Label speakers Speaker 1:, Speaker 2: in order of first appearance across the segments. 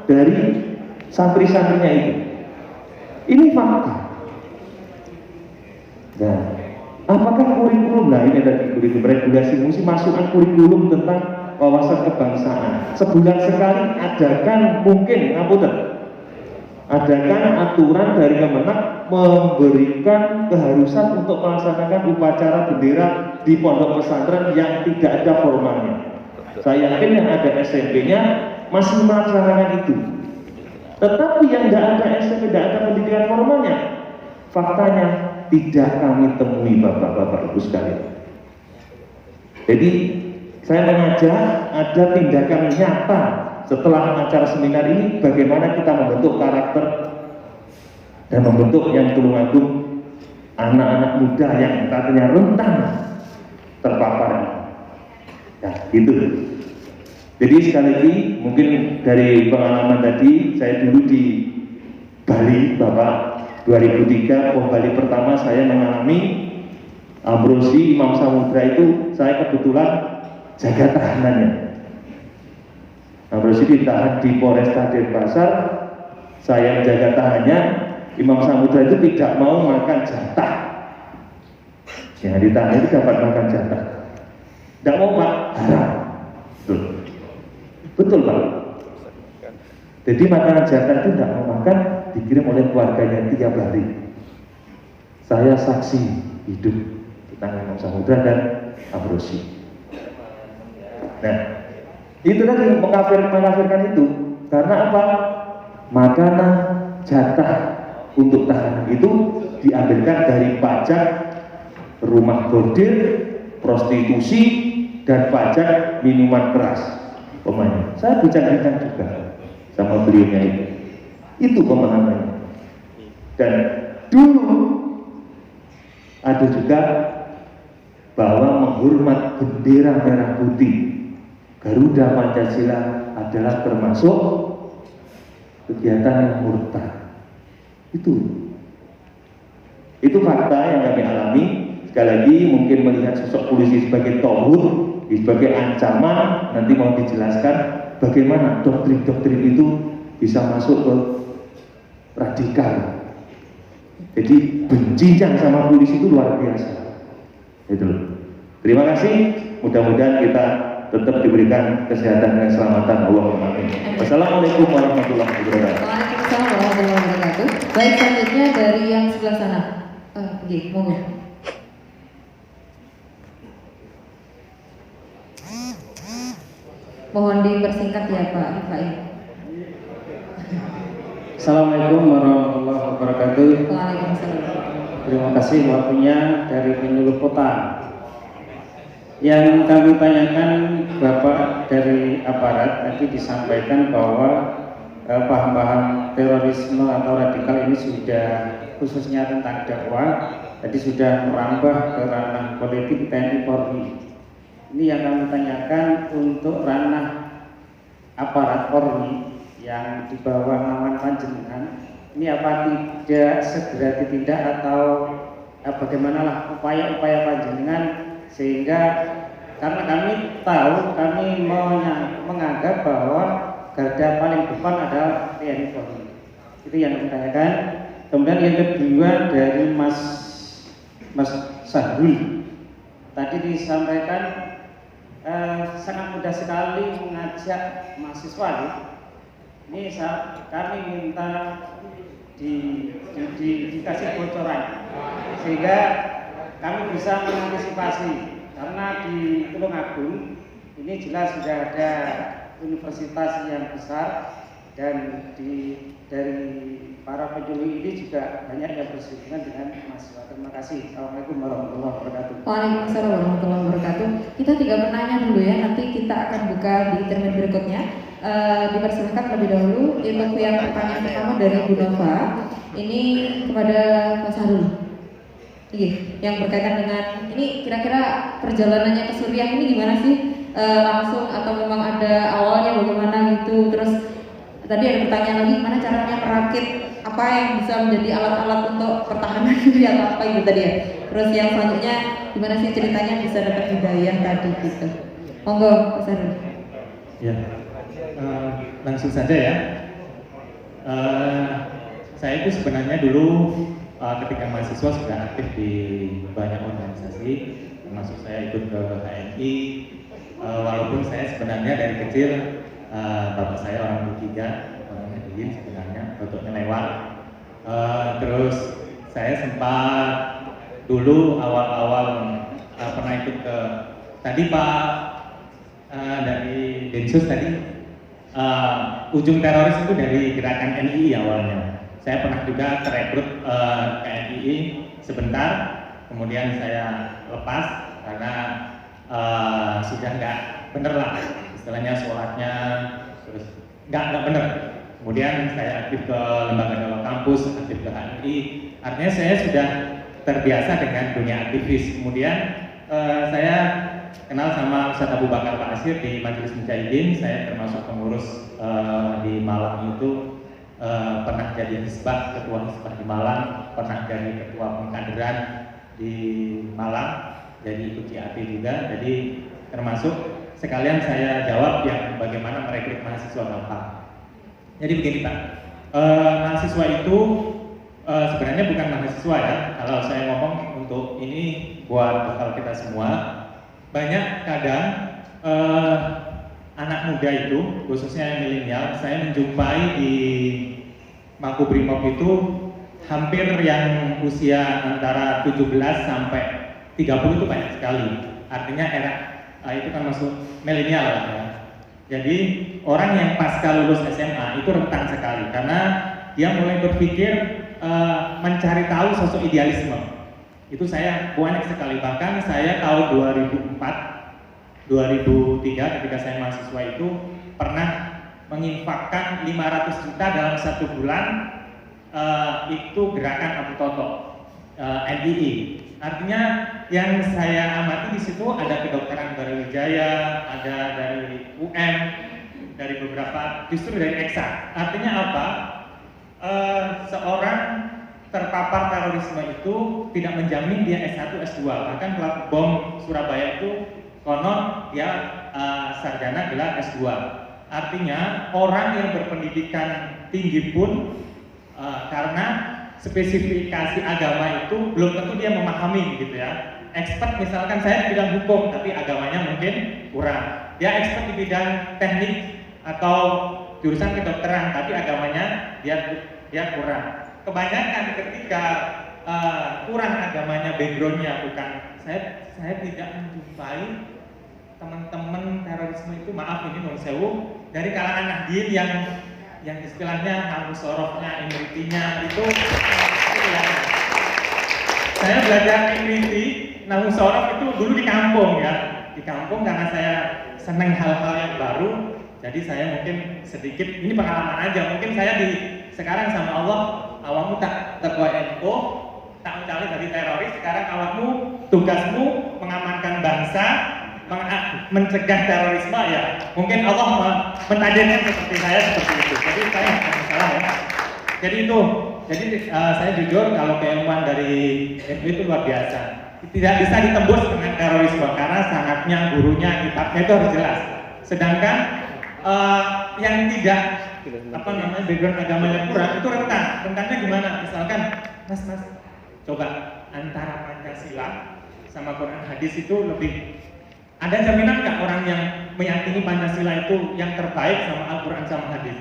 Speaker 1: dari santri-santrinya itu. Ini fakta. Nah, apakah kurikulum, nah ini tadi kurikulum regulasi musik, masukan kurikulum tentang wawasan kebangsaan. Sebulan sekali adakan, mungkin ngapunten, adakan aturan dari Kemenak memberikan keharusan untuk melaksanakan upacara bendera di pondok pesantren yang tidak ada formalnya. Saya yakin yang ada SMP-nya masih melaksanakan itu. Tetapi yang tidak ada SMP, tidak ada pendidikan formalnya, faktanya tidak kami temui bapak-bapak ibu sekalian. Jadi saya mengajak ada tindakan nyata setelah acara seminar ini, bagaimana kita membentuk karakter dan membentuk yang tulungagung anak-anak muda yang katanya rentan terpapar. Nah, gitu. Jadi sekali lagi, mungkin dari pengalaman tadi, saya dulu di Bali, Bapak, 2003, Bali pertama saya mengalami Ambrosi, Imam Samudra itu, saya kebetulan jaga tahanannya. Ambrosi ditahan di Polresta Denpasar, saya menjaga tahannya. Imam Samudra itu tidak mau makan jatah. Yang ditahan itu dapat makan jatah. Tidak mau Pak, haram. Betul Pak. Jadi makanan jatah itu tidak mau makan, dikirim oleh keluarganya tiap hari. Saya saksi hidup tentang Imam Samudra dan Ambrosi. Nah, itu tadi mengkafirkan itu karena apa? Makanan jatah untuk tahanan itu diambilkan dari pajak rumah bordir, prostitusi, dan pajak minuman keras. Pemain. Saya bincang-bincang juga sama beliaunya itu. Itu pemahamannya. Dan dulu ada juga bahwa menghormat bendera merah putih Garuda Pancasila adalah termasuk kegiatan yang murtad. Itu fakta yang kami alami. Sekali lagi mungkin melihat sosok polisi sebagai tauhid, sebagai ancaman, nanti mau dijelaskan bagaimana doktrin-doktrin itu bisa masuk ke radikal. Jadi bencinya sama polisi itu luar biasa. Itu. Terima kasih. Mudah-mudahan kita tetap diberikan kesehatan dan keselamatan. Allahumma amin. Wassalamualaikum warahmatullahi wabarakatuh.
Speaker 2: Waalaikumsalam warahmatullahi wabarakatuh. Baik, selanjutnya dari yang sebelah sana. Monggo. Mohon dipersingkat ya Pak Ifaim.
Speaker 3: Assalamualaikum warahmatullahi wabarakatuh.
Speaker 2: Waalaikumsalam.
Speaker 3: Terima kasih waktunya dari penyuluh kota. Yang kami tanyakan Bapak dari aparat tadi disampaikan bahwa paham-paham terorisme atau radikal ini sudah, khususnya tentang dakwah, tadi sudah merambah ke ranah politik TNI Polri. Ini yang kami tanyakan untuk ranah aparat Polri yang di bawah naungan panjenengan, ini apa tidak segera ditindak atau bagaimanalah upaya-upaya panjenengan, sehingga karena kami tahu, kami menganggap bahwa garda paling depan adalah TNI Polri. Itu yang kami tanyakan. Kemudian yang kedua dari Mas Sahrul, tadi disampaikan sangat mudah sekali mengajak mahasiswa. Ini kami minta dikasih bocoran sehingga kami bisa mengantisipasi, karena di Tulungagung ini jelas sudah ada universitas yang besar dan dari para penyuluh ini juga banyak yang bersinggungan dengan mahasiswa. Terima kasih. Assalamualaikum warahmatullahi wabarakatuh.
Speaker 2: Waalaikumsalam warahmatullahi wabarakatuh. Kita tinggal bertanya dulu ya, nanti kita akan buka di termin berikutnya. Dipersilakan lebih dahulu untuk yang pertanyaan pertama dari Bu Nova. Ini kepada Mas Harun. Iya, yang berkaitan dengan ini kira-kira perjalanannya ke Suriah ini gimana sih? Langsung atau memang ada awalnya bagaimana gitu? Terus tadi ada pertanyaan lagi, gimana caranya merakit apa yang bisa menjadi alat-alat untuk pertahanan diri atau apa itu tadi ya. Terus yang selanjutnya gimana sih ceritanya bisa dapat hidayah tadi gitu. Monggo Mas Harun.
Speaker 4: Ya, langsung saja ya. Saya itu sebenarnya dulu ketika mahasiswa sudah aktif di banyak organisasi, termasuk saya ikut ke HMI. Walaupun saya sebenarnya dari kecil, bapak saya orang ketiga, orang Nadiyin sebenarnya, bentuknya lewat. Terus saya sempat dulu awal-awal pernah ikut ke tadi Pak dari Densus tadi, ujung teroris itu dari gerakan NII awalnya. Saya pernah juga terekrut ke NII sebentar, kemudian saya lepas karena sudah nggak bener lah, istilahnya sholatnya terus nggak bener. Kemudian saya aktif ke lembaga dakwah kampus, aktif ke HMI. Artinya saya sudah terbiasa dengan dunia aktivis. Kemudian saya kenal sama Ustadz Abu Bakar Basir di Majelis Mujahidin. Saya termasuk pengurus di Malang itu, pernah jadi hisbah, ketua hisbah di Malang, pernah jadi ketua pengkaderan di Malang, jadi ikut CAP juga. Jadi termasuk sekalian saya jawab yang bagaimana merekrut mahasiswa gampang. Jadi begini Pak, mahasiswa itu sebenarnya bukan mahasiswa ya. Kalau saya ngomong untuk ini buat bekal kita semua, banyak kadang anak muda itu, khususnya yang milenial, saya menjumpai di Makobrimob itu hampir yang usia antara 17 sampai 30 itu banyak sekali. Artinya era itu kan masuk milenial ya. Jadi orang yang pasca lulus SMA itu rentan sekali karena dia mulai berpikir mencari tahu sosok idealisme. Itu saya banyak sekali, bahkan saya tahun 2004, 2003 ketika saya mahasiswa itu pernah menginfakkan 500 juta dalam 1 bulan, itu gerakan Abu Toto, NII. Artinya yang saya amati di situ ada kedokteran Brawijaya, ada dari UM, dari beberapa, justru dari EXA. Artinya apa? Seorang terpapar terorisme itu tidak menjamin dia S1, S2. Bahkan pelaku bom Surabaya itu konon dia sarjana gelar S2. Artinya orang yang berpendidikan tinggi pun karena spesifikasi agama itu belum tentu dia memahami gitu ya. Expert misalkan saya di bidang hukum tapi agamanya mungkin kurang. Dia expert di bidang teknik atau jurusan kedokteran tapi agamanya dia kurang. Kebanyakan ketika kurang agamanya, backgroundnya bukan, saya tidak menjumpai teman-teman terorisme itu, maaf ini non sewu, dari kalangan Nahdien yang istilahnya Namusorohnya, Imritinya itu ya. Saya belajar Imriti, Namusoroh itu dulu di kampung ya, di kampung karena saya senang hal-hal yang baru, jadi saya mungkin sedikit, ini pengalaman aja, mungkin saya sekarang sama Allah, awakmu tak terbawa NU, tak mencari dari teroris, sekarang awakmu tugasmu mengamankan bangsa, mencegah terorisme ya. Mungkin Allah mentakdirkan seperti saya seperti itu. Jadi saya nggak masalah ya. Jadi itu, saya jujur kalau keilmuan dari NU itu luar biasa. Tidak bisa ditembus dengan terorisme karena sangatnya gurunya, kitabnya itu harus jelas. Sedangkan yang tidak background agamanya kurang itu rentan. Rentannya gimana? Misalkan, mas coba antara Pancasila sama Quran hadis itu lebih, ada jaminan nggak orang yang meyakini Pancasila itu yang terbaik sama Al-Quran sama hadis?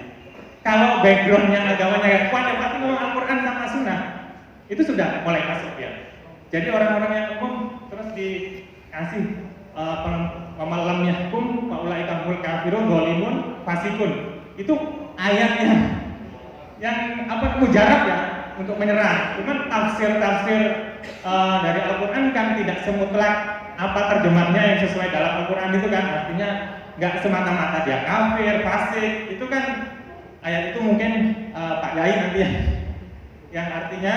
Speaker 4: Kalau backgroundnya agamanya yang kuat, yang pasti memang Al-Quran sama Sunnah itu sudah mulai masuk ya. Jadi orang-orang yang umum terus dikasih pemalam yahkum faulaika humul kafirun zalimun fasikun, itu ayatnya yang mujarab ya untuk menyerang. Cuman tafsir-tafsir dari Al-Quran kan tidak semutlak apa terjemahnya yang sesuai dalam Al-Quran itu kan, artinya nggak semata-mata dia kafir, fasik, itu kan ayat itu mungkin Pak Yai nanti ya, yang artinya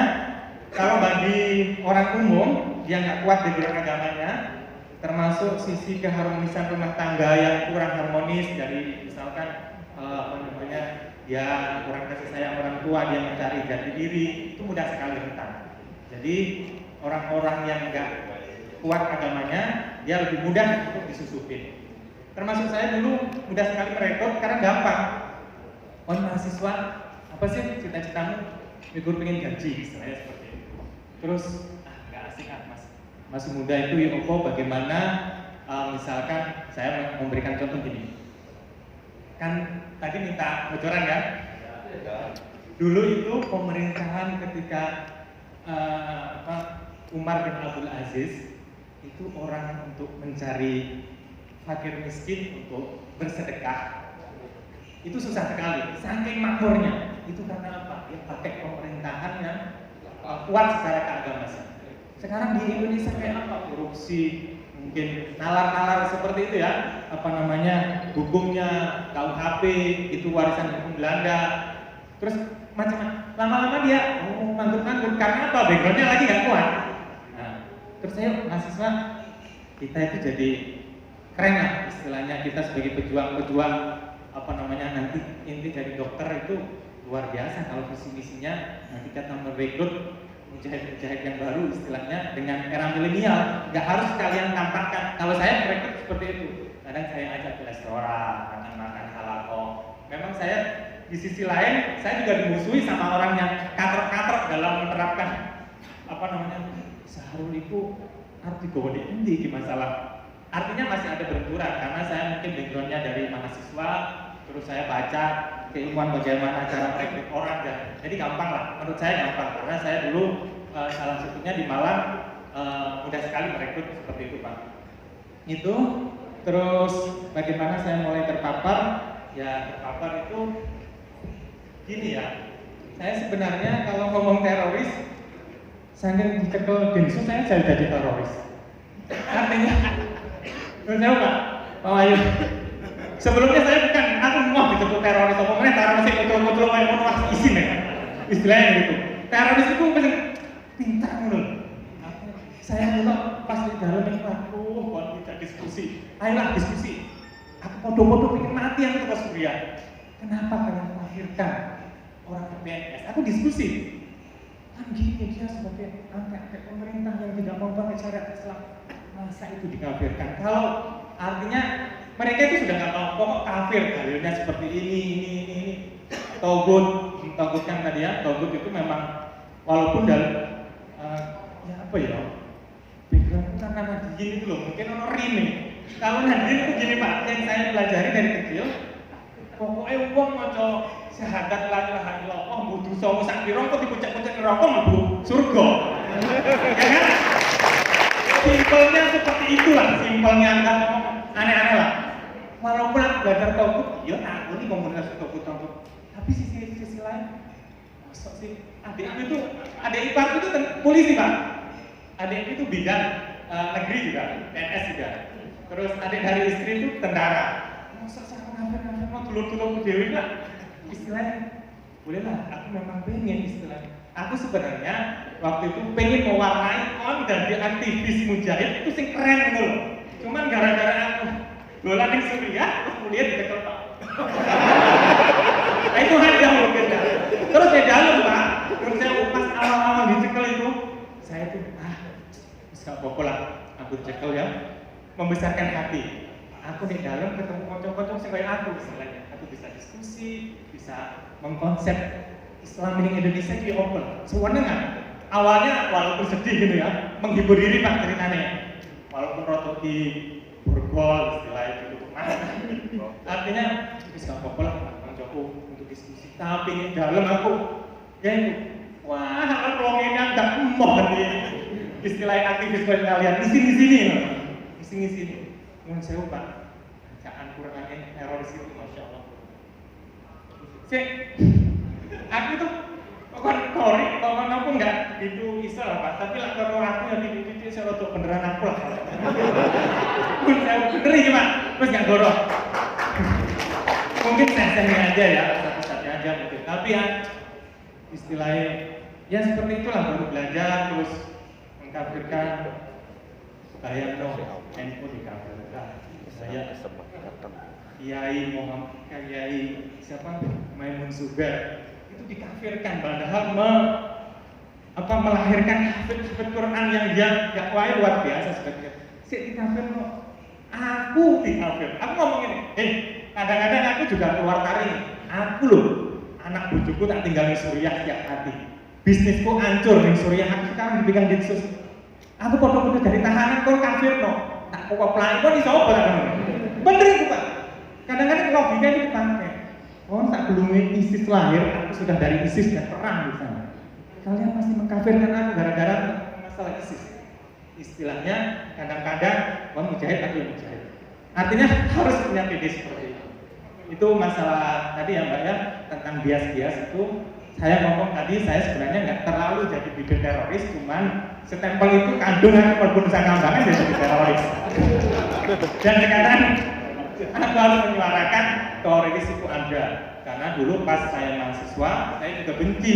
Speaker 4: kalau bagi orang umum dia nggak kuat di bidang agamanya, termasuk sisi keharmonisan rumah tangga yang kurang harmonis, dari misalkan dia kurang kasih sayang orang tua, dia mencari jati diri, itu mudah sekali rentan. Jadi orang-orang yang nggak kuat agamanya, dia lebih mudah untuk disusupin. Termasuk saya dulu mudah sekali merekrut karena gampang. Oh mahasiswa apa sih cita-citamu? Gue pengen gaji, istilahnya seperti itu. Terus nggak asik mas, masih muda itu ya bagaimana misalkan saya memberikan contoh gini, kan tadi minta bocoran kan? Dulu itu pemerintahan ketika Umar bin Abdul Aziz itu orang untuk mencari fakir miskin untuk bersedekah itu susah sekali, saking makmurnya. Itu karena apa? Ya pakai pemerintahan yang kuat secara keagamaan. Sekarang di Indonesia kayak apa? Korupsi, mungkin nalar-nalar seperti itu ya, hukumnya KUHP itu warisan hukum Belanda. Terus macam-macam, lama-lama dia manggut-manggut karena apa? Backgroundnya lagi nggak kuat. Nah, terus saya mahasiswa, kita itu jadi keren lah istilahnya, kita sebagai pejuang-pejuang nanti inti dari dokter itu luar biasa kalau visi misinya nanti kita merekrut mujahid-mujahid yang baru istilahnya dengan era milenial. Nggak harus kalian tampakkan. Kalau saya merekrut seperti itu, kadang saya ajak ke restoran, makan halal. Memang saya di sisi lain saya juga dimusuhi sama orang yang katrok-katrok dalam menerapkan Sahrul itu arti gowo di masalah. Artinya masih ada benturan karena saya mungkin backgroundnya dari mahasiswa, terus saya baca keilmuan bagaimana cara merekrut orang jadi gampang lah, menurut saya gampang karena saya dulu salah satunya di Malang mudah sekali merekrut seperti itu Pak. Itu terus bagaimana saya mulai terpapar? Ya terpapar itu gini ya, saya sebenarnya kalau ngomong teroris saking dicekel Densus saya jadi teroris. Artinya tahu Pak Wahyu, sebelumnya saya bukan aku mau disebut teroris, pokoknya teroris itu betul-betul kayak mau izin ya, istilahnya gitu. Teroris itu paling pintar menurut. Saya dulu pas di dalam itu aku tidak diskusi, ayolah diskusi. Aku podo-podo pengen mati aku ke Surya. Kenapa kalian melahirkan orang PNS? Aku diskusi. Kan gini dia sebagai angkat pemerintah yang tidak mau pakai syariat Islam. Masa itu dikafirkan? Kalau artinya mereka itu sudah nggak tahu pokok kafir, dalilnya seperti ini. Togut kan tadi ya, Togut itu memang walaupun background karena Nahdien itu loh, mungkin ono rime. Kalau Nahdien itu gini Pak, yang saya pelajari dari kecil, pokoknya uang maca syahadat la ilaha illallah, butuh sawu sak pira kok dipucak-pucak neraka mlebu surga. Ya kan? Simpelnya seperti itulah, simpelnya enggak aneh-aneh lah. Walaupun aku belajar Togut, ya aku ini komunitas Togut. Tapi sisi lain, masuk sih adik ipar itu polisi Pak. Adik itu bidang negeri juga, PNS juga. Terus adik dari istri itu tentara. Masa saya ngafir mau dulur-dulur dewi lah. Istilahnya, bolehlah. Aku memang pengen istilahnya. Aku sebenarnya waktu itu pengen mewarnai dan di aktivis mujahid itu sing keren gitu loh. Cuman gara-gara aku lola di Suriah, kemudian ditekel Pak. Nah itu aja mungkin ya. Terus saya dalam Pak, terus saya pas awal-awal dicekel itu, saya tuh bisa apa lah, aku cekel ya, membesarkan hati. Aku di dalam ketemu kocok-kocok kayak aku misalnya, aku bisa diskusi, bisa mengkonsep Islam ini Indonesia di open. Sebenarnya kan, awalnya walaupun sedih gitu ya, menghibur diri Pak ceritanya. Walaupun rotok di burgol istilah itu, artinya bisa apa lah Bang Joko untuk diskusi. Tapi di dalam aku, ya itu, wah rolongnya nggak emoh nih. Istilah aktivis kalian di sini. Mohon saya Pak, bacaan Qurannya teroris itu masya Allah. Aku tuh pokoknya aku nggak itu bisa lah Pak, tapi lah kalau aku yang di saya untuk beneran aku lah. Pun saya bener Pak, terus nggak gorok. Mungkin saya aja ya, satu-satunya aja mungkin. Tapi ya istilahnya ya seperti itulah, baru belajar terus mengkafirkan saya NU dikafirkan. Saya Kiai Muhammad Kiai siapa Maimun Zubair itu dikafirkan padahal melahirkan hafid Quran yang dia dakwai luar biasa sebenarnya. Si dikafir aku dikafir. Aku ngomong ini, kadang-kadang aku juga keluar taring. Aku loh anak bujuku tak tinggal di Suriah tiap hati. Bisnisku hancur di Suriah, aku sekarang dipegang Dinsus. Aku foto-foto dari tahanan, kau kafir no. Tak kok pelan, kau disopo kan? Bener itu Pak. Kadang-kadang logika itu dipakai. Oh, tak belum ISIS lahir, aku sudah dari ISIS dan perang di sana. Kalian masih mengkafirkan aku gara-gara masalah ISIS. Istilahnya kadang-kadang kau mujahid, aku yang mujahid. Artinya harus punya PD seperti itu. Itu masalah tadi ya Mbak ya, tentang bias-bias itu. Saya ngomong tadi, saya sebenarnya nggak terlalu jadi bibit teroris, cuman stempel itu kandung aku walaupun saya ngambangan jadi bibit teroris. Dan sekarang aku harus menyuarakan teroris itu ada. Karena dulu pas saya mahasiswa, saya juga benci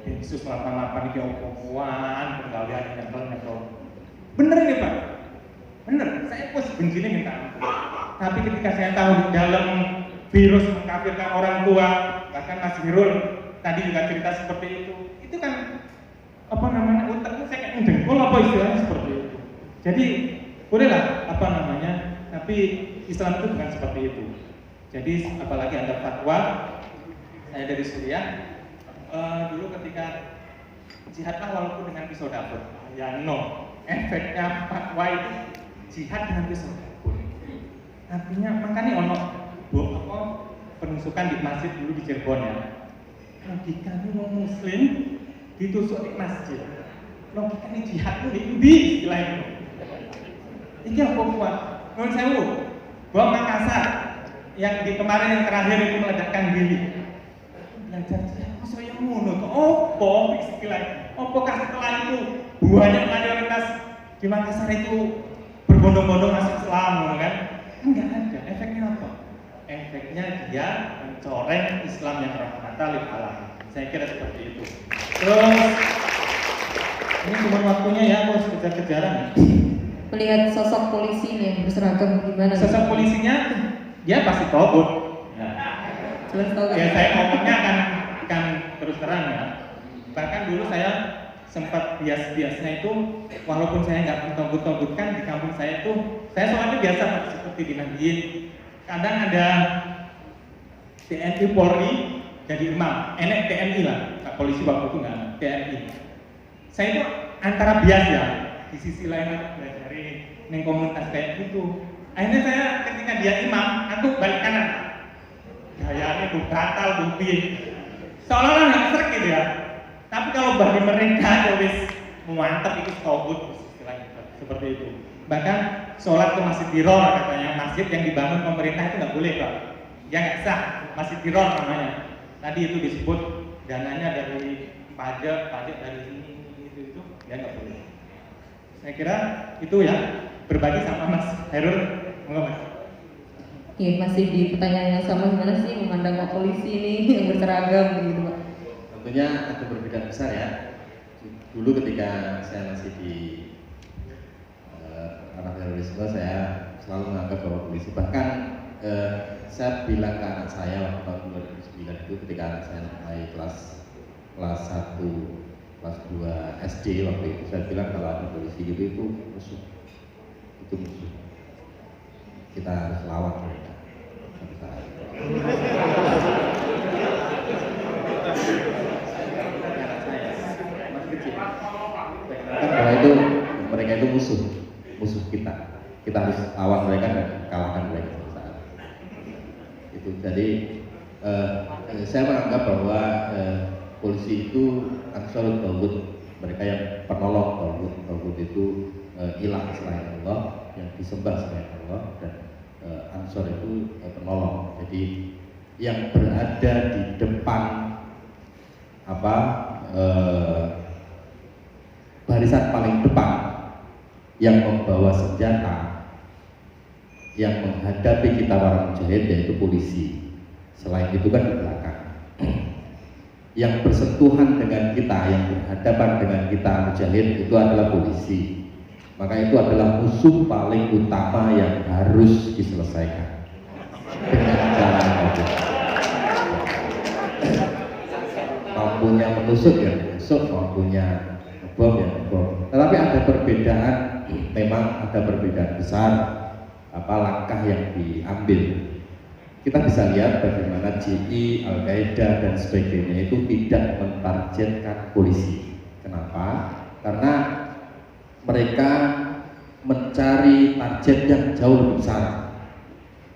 Speaker 4: Densus 88 itu omongan, penggalian nempel. Bener ini Pak? Bener, saya pun benci ini minta ampun. Tapi ketika saya tahu di dalam virus mengkafirkan orang tua, bahkan Mas Hirul tadi juga cerita seperti itu kan apa namanya, otaknya saya kayak ngedengkol apa istilahnya seperti itu. Jadi bolehlah apa namanya, tapi Islam itu bukan seperti itu. Jadi apalagi ada fatwa, saya dari Suriah, dulu ketika jihadlah walaupun dengan pisau dapur, ya no, efeknya fatwa itu jihad dengan pisau dapur. Artinya makanya ono apa penusukan di masjid dulu di Cirebon ya. Logikanya orang muslim ditusuk di masjid. Logikanya jihad itu di istilah itu. Ini apa kuat? Menurut saya, bom Makassar yang di kemarin yang terakhir itu meledakkan diri. Belajar jihad, masa yang ngono tuh? Apa istilahnya? Apakah setelah itu banyak mayoritas di Makassar itu berbondong-bondong masuk Islam, kan? Enggak ada. Efeknya apa? Efeknya dia mencoreng Islam yang rahmatan lil alamin. Saya kira seperti itu. Terus ini cuma waktunya ya, aku harus kejar-kejaran.
Speaker 2: Melihat sosok polisi ini yang berseragam gimana?
Speaker 4: Sosok polisinya dia pasti togut.
Speaker 2: Jelas tahu.
Speaker 4: Ya saya ngomongnya akan terus terang ya. Bahkan dulu saya sempat bias-biasnya itu, walaupun saya nggak mentogut-togutkan di kampung saya itu, saya sholatnya biasa seperti di masjid. Kadang ada TNI Polri jadi imam, enek TNI lah, polisi waktu itu nggak TNI. Saya itu antara bias ya, di sisi lain aku belajarin neng komunitas kayak gitu. Akhirnya saya ketika dia imam, aku balik kanan. Gayanya tuh batal, bukti. Seolah-olah nggak serak gitu ya. Tapi kalau bagi mereka ya wis mantap itu togut istilahnya seperti itu. Bahkan sholat ke Masjid Tiror katanya, masjid yang dibangun pemerintah itu nggak boleh Pak. Ya nggak sah, Masjid Tiror namanya. Tadi itu disebut dananya dari pajak dari sini itu ya nggak boleh. Saya kira itu ya, berbagi sama Mas Herul, enggak Mas?
Speaker 2: Iya, masih di pertanyaan yang sama, gimana sih memandang Pak polisi ini yang berseragam begitu Pak?
Speaker 5: Tentunya ada perbedaan besar ya. Dulu ketika saya masih di ranah terorisme, saya selalu menganggap bahwa polisi, bahkan saya bilang ke anak saya waktu tahun 2009 itu ketika anak saya mulai kelas 1, kelas 2 SD waktu itu, saya bilang kalau ada polisi gitu itu musuh, kita harus lawan mereka. Karena itu mereka itu musuh kita harus lawan mereka dan kalahkan mereka saat itu. Jadi saya menganggap bahwa polisi itu Ansarut Tauhid, mereka yang penolong Tauhid itu hilang selain Allah, yang disembah selain Allah, dan Ansor itu penolong. Jadi yang berada di depan barisan paling depan, yang membawa senjata, yang menghadapi kita para mujahid yaitu polisi. Selain itu kan di belakang. Yang bersentuhan dengan kita, yang berhadapan dengan kita mujahid itu adalah polisi. Maka itu adalah musuh paling utama yang harus diselesaikan dengan cara apapun. Mampunya menusuk ya menusuk, mampunya bom ya bom. Tetapi ada perbedaan, memang ada perbedaan besar langkah yang diambil. kita bisa lihat bagaimana JI, Al-Qaeda dan sebagainya itu tidak mentargetkan polisi. Kenapa? Karena mereka mencari target yang jauh lebih besar,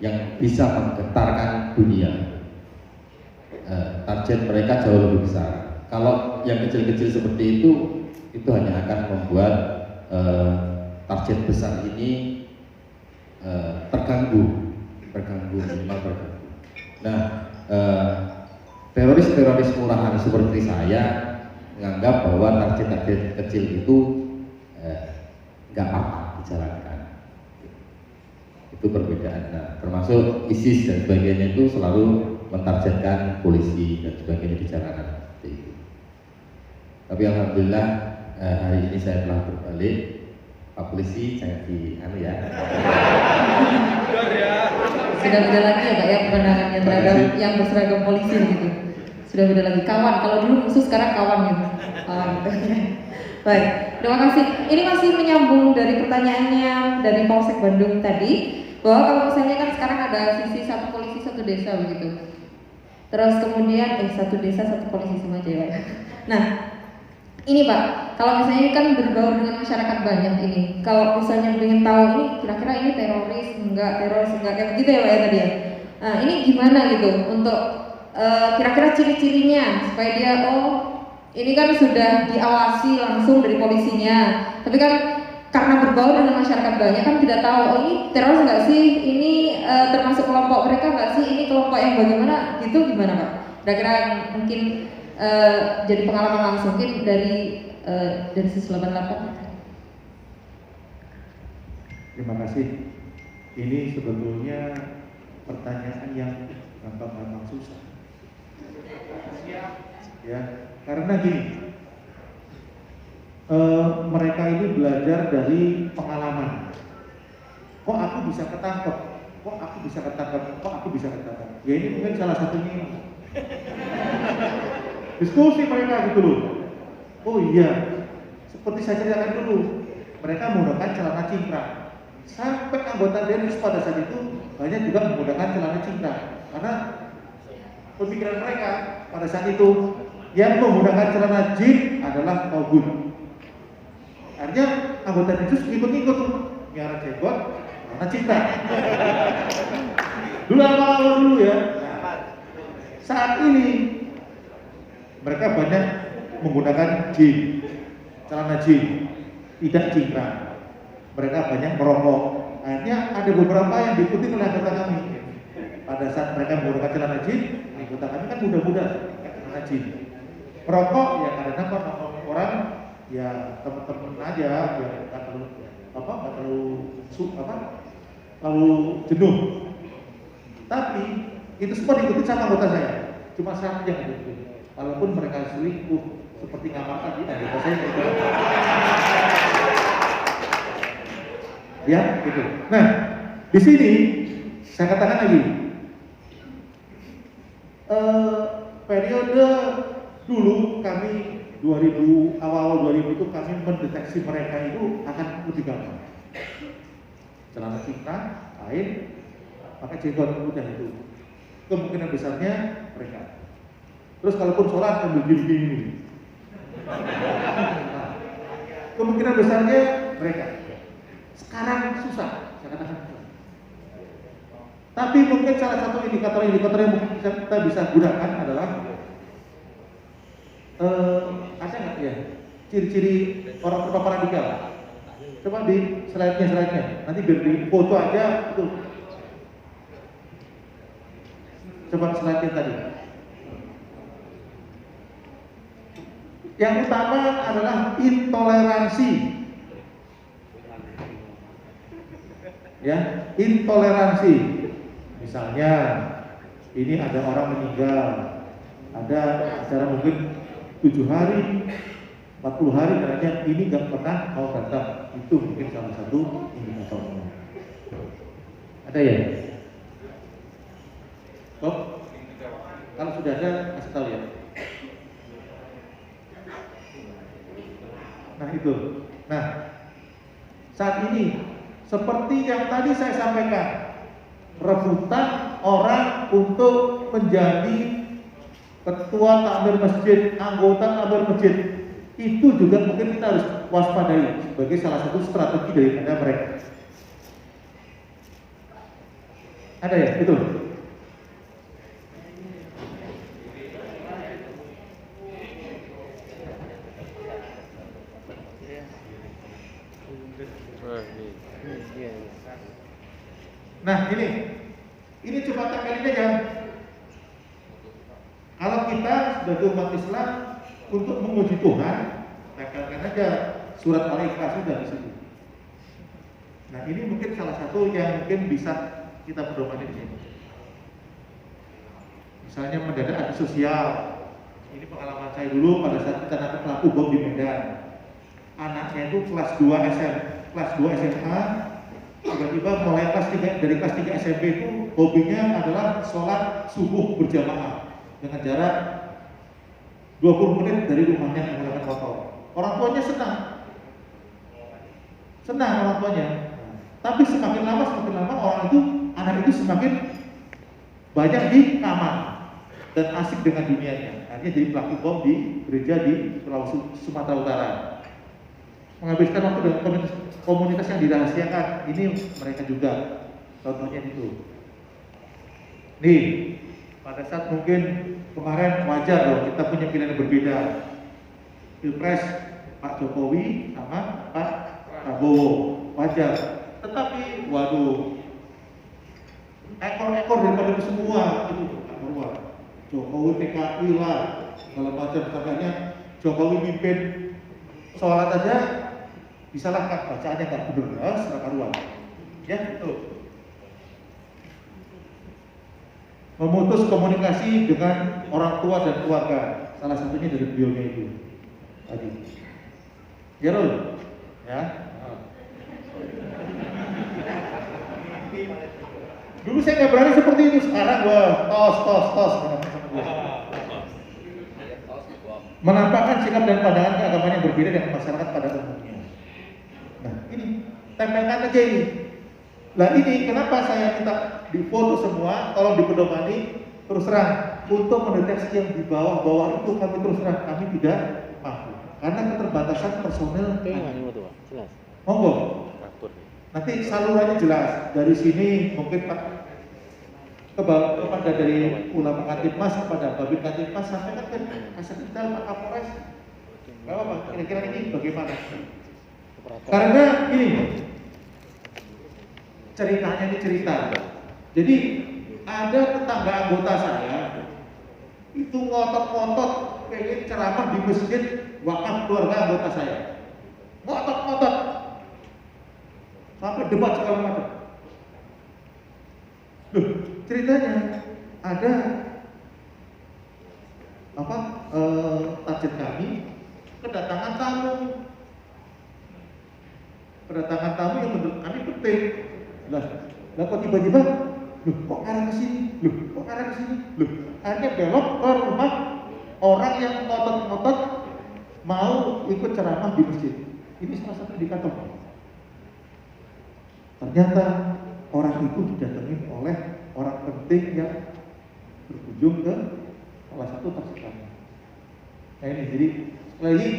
Speaker 5: yang bisa menggetarkan dunia. Target mereka jauh lebih besar. Kalau yang kecil-kecil seperti itu hanya akan membuat target besar ini terganggu minimal terganggu. Nah, teroris murahan seperti saya menganggap bahwa target-target kecil itu nggak apa-apa dijalankan. Itu perbedaan. Nah, termasuk ISIS dan sebagainya itu selalu mentargetkan polisi dan sebagainya di jalanan seperti itu. Tapi alhamdulillah hari ini saya telah berbalik. Pak polisi jangan ya.
Speaker 2: Sudah beda lagi ya Pak ya pandangannya terhadap yang berseragam polisi gitu. Sudah beda lagi, kawan. Kalau dulu musuh, sekarang kawan gitu. Baik, terima kasih. Ini masih menyambung dari pertanyaannya dari Polsek Bandung tadi, bahwa kalau misalnya kan sekarang ada sisi satu polisi satu desa begitu. Terus kemudian satu desa satu polisi sama aja ya. Nah, ini Pak, kalau misalnya kan berbaur dengan masyarakat banyak ini, kalau misalnya ingin tahu ini kira-kira ini teroris enggak kayak begitu ya Pak ya tadi ya. Nah, ini gimana gitu untuk kira-kira ciri-cirinya supaya dia ini kan sudah diawasi langsung dari polisinya, tapi kan karena berbaur dengan masyarakat banyak kan tidak tahu ini teroris enggak sih, ini termasuk kelompok mereka enggak sih, ini kelompok yang bagaimana gitu, gimana Pak? Kira-kira mungkin jadi pengalaman langsung mungkin dari sisi 88.
Speaker 6: Terima kasih. Ini sebetulnya pertanyaan yang gampang susah. Ya, karena gini, mereka ini belajar dari pengalaman. Kok aku bisa ketangkep? Ya ini mungkin salah satunya. Diskusi mereka gitu loh. Oh iya, seperti saya ceritakan dulu, mereka menggunakan celana cingkrang. Sampai anggota Densus pada saat itu banyak juga menggunakan celana cingkrang, karena pemikiran mereka pada saat itu yang menggunakan celana jin adalah togut. Artinya anggota Densus ikut-ikut miara jenggot, celana cingkrang. Dulu awal dulu ya. Saat ini mereka banyak menggunakan jin, celana jin, tidak cingkrang. Mereka banyak merokok. Akhirnya ada beberapa yang diikuti oleh anggota kami. Pada saat mereka menggunakan celana jin, anggota kami kan muda-muda, celana jin. Merokok ya karena orang ya teman-teman aja, ya nggak terlalu jenuh. Tapi itu semua diikuti sama anggota saya. Cuma satu yang diikuti. Walaupun mereka selingkuh seperti ngamar tadi, anggota saya itu. Ya, gitu. Nah, di sini saya katakan lagi, periode dulu kami 2000 awal 2000 itu kami mendeteksi mereka itu akan lebih gampang. Celana cingkrang, kain, pakai jenggot putih itu. Kemungkinan besarnya mereka. Terus kalaupun sholat ambil gini. Kemungkinan besarnya mereka. Sekarang susah, saya katakan susah. Tapi mungkin salah satu indikator yang mungkin kita bisa gunakan adalah ada nggak ya ciri-ciri orang terpapar radikal? Coba di slide-nya, nanti biar di foto aja itu. Coba slide-nya tadi. Yang utama adalah intoleransi. Ya, intoleransi. Misalnya ini ada orang meninggal, ada acara mungkin 7 hari, 40 hari, katanya ini nggak pernah mau datang. Itu mungkin salah satu indikatornya. Ada ya? Oh, kalau sudah ada kasih tahu ya. Nah itu. Nah, saat ini seperti yang tadi saya sampaikan, rebutan orang untuk menjadi ketua takmir masjid, anggota takmir masjid, itu juga mungkin kita harus waspadai sebagai salah satu strategi daripada mereka. Ada ya, betul. Nah ini coba tampilin aja. Kalau kita sebagai umat Islam untuk memuji Tuhan, tempelkan aja surat Al-Ikhlas sudah di situ. Nah ini mungkin salah satu yang mungkin bisa kita pedoman di sini. Misalnya mendadak ada sosial. Ini pengalaman saya dulu pada saat kita nangkep pelaku bom di Medan. Anaknya itu kelas 2 SMA, tiba-tiba mulai dari kelas 3 SMP itu hobinya adalah sholat subuh berjamaah dengan jarak 20 menit dari rumahnya menggunakan motor. Orang tuanya senang orang tuanya. Tapi semakin lama anak itu semakin banyak di kamar dan asik dengan dunianya. Akhirnya jadi pelaku bom di gereja di Sulawesi, Sumatera Utara. Menghabiskan waktu dengan komunitas yang dirahasiakan. Ini mereka juga contohnya itu. Nih, pada saat mungkin kemarin wajar loh kita punya pilihan yang berbeda. Pilpres Pak Jokowi sama Pak Prabowo, wajar. Tetapi waduh, ekor-ekor daripada itu semua itu Pak Jokowi PKI lah, segala macam. Katanya Jokowi mimpin sholat aja disalahkan, bacaannya nggak benar, serah karuan. Ya itu. Memutus komunikasi dengan orang tua dan keluarga, salah satunya dari beliaunya itu tadi. Ya Rul, ya. Dulu saya nggak berani seperti itu, sekarang wah tos. Menampakkan sikap dan pandangan keagamaan yang berbeda dengan masyarakat pada umumnya. Nah ini, tempelkan aja ini. Nah ini kenapa saya minta difoto semua, tolong dipedomani. Terus terang, untuk mendeteksi yang di bawah-bawah itu kami terus terang, kami tidak mampu karena keterbatasan personel. Monggo, nanti salurannya jelas. Dari sini mungkin Pak kepada dari ulama Kantipmas kepada Babin Kantipmas sampaikan ke Kasat Intel Pak Kapolres. Gak apa-apa, kira-kira ini bagaimana? Karena ini ceritanya ini cerita. Jadi ada tetangga anggota saya itu ngotot-ngotot pengen ceramah di masjid wakaf keluarga anggota saya. Ngotot-ngotot sampai debat segala macam. Loh, ceritanya ada target kami kedatangan tamu yang menurut kami penting. Lah kok tiba-tiba, loh kok arah ke sini? Loh, akhirnya belok ke rumah orang yang ngotot-ngotot mau ikut ceramah di masjid. Ini salah satu indikator. Ternyata orang itu didatengin oleh orang penting yang berkunjung ke salah satu taksi kami. Nah ini jadi sekali lagi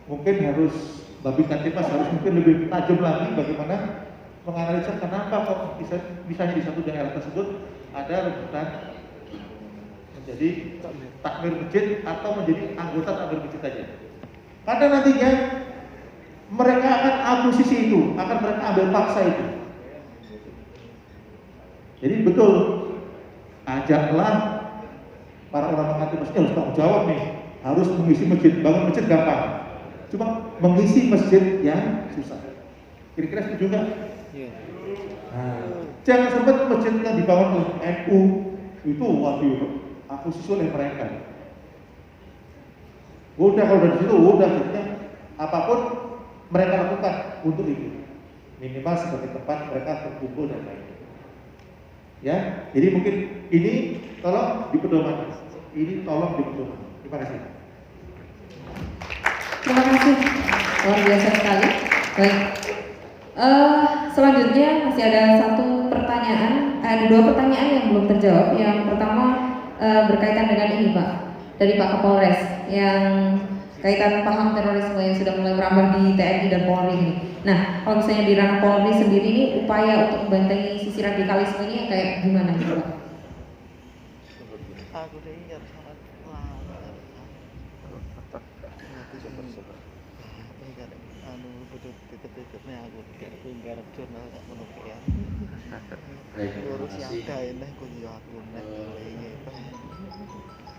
Speaker 6: mungkin harus Babin Kantipmas harus mungkin lebih tajam lagi bagaimana menganalisa kenapa kok misalnya di satu daerah tersebut ada rebutan menjadi takmir masjid atau menjadi anggota takmir masjid saja. Karena nantinya mereka akan akuisisi itu, akan mereka ambil paksa itu. Jadi betul, ajaklah para ulama Kantipmas harus tanggung jawab nih, harus mengisi masjid. Bangun masjid gampang, cuma mengisi masjid yang susah. Kira-kira setuju nggak? Nah, jangan sampai masjid yang dibangun oleh NU itu waduh akuisisi oleh mereka. Udah kalau dari situ udah jadinya apapun mereka lakukan untuk itu, minimal sebagai tempat mereka berkumpul dan lain-lain. Ya, jadi mungkin ini tolong dipedomani. Terima kasih.
Speaker 2: Terima kasih, luar biasa sekali. Baik, selanjutnya masih ada satu ada dua pertanyaan yang belum terjawab. Yang pertama berkaitan dengan ini Pak, dari Pak Kapolres yang kaitan paham terorisme yang sudah mulai merambah di TNI dan Polri ini. Nah, kalau misalnya di ranah Polri sendiri ini upaya untuk membentengi sisi radikalisme ini kayak gimana gitu Pak?
Speaker 5: Baik, terima kasih.